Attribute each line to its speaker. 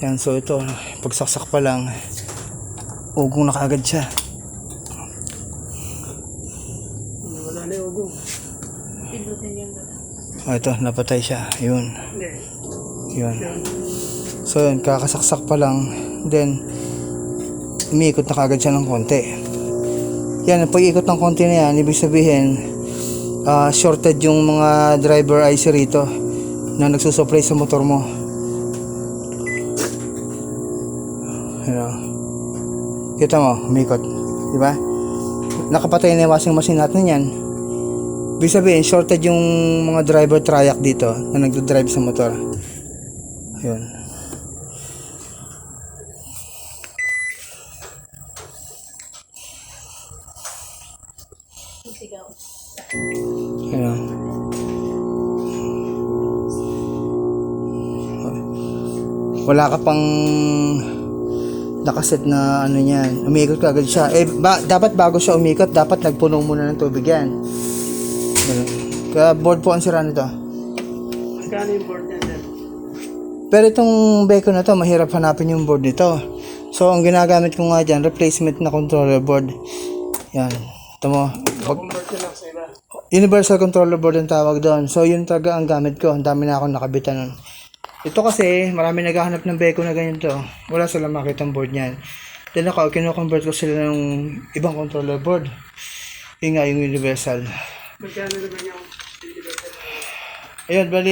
Speaker 1: Yan, so ito, pagsaksak pa lang, ugong na kaagad siya.
Speaker 2: Wala na yung ugong.
Speaker 1: Ito, napatay siya. Yun. Yun. So yun, kakasaksak pa lang, then umiikot na kaagad siya ng konti. Yan, pag ikot ng konti na yan, ibig sabihin shorted yung mga driver IC rito na nagsusupply sa motor mo. Kita mo, umikot, di ba? Nakapatay na yung washing machine natin yan. Ibig sabihin, shorted yung mga driver triac dito na nagdo-drive sa motor. Ayun. Ayun. Wala ka pang nakaset na ano niyan, umiikot ka agad siya. Dapat bago siya umikot, dapat nagpuno muna ng tubig yan. Kaya board po ang sira nito.
Speaker 2: Magkano yung board niya dyan?
Speaker 1: Pero itong Beko na to, mahirap hanapin yung board nito. So ang ginagamit ko nga dyan, replacement na controller board. Yan, ito mo.
Speaker 2: Convert ko lang sa iba.
Speaker 1: Universal controller board ang tawag doon. So yun talaga ang gamit ko. Ang dami na akong nakabitan nun. Ito kasi, marami naghahanap ng Beko na ganito. Wala silang makitang board niyan. Then ako, kino-convert ko sila ng ibang controller board. Yun nga, yung universal.
Speaker 2: Magkano naman yung universal?
Speaker 1: Ayun, bali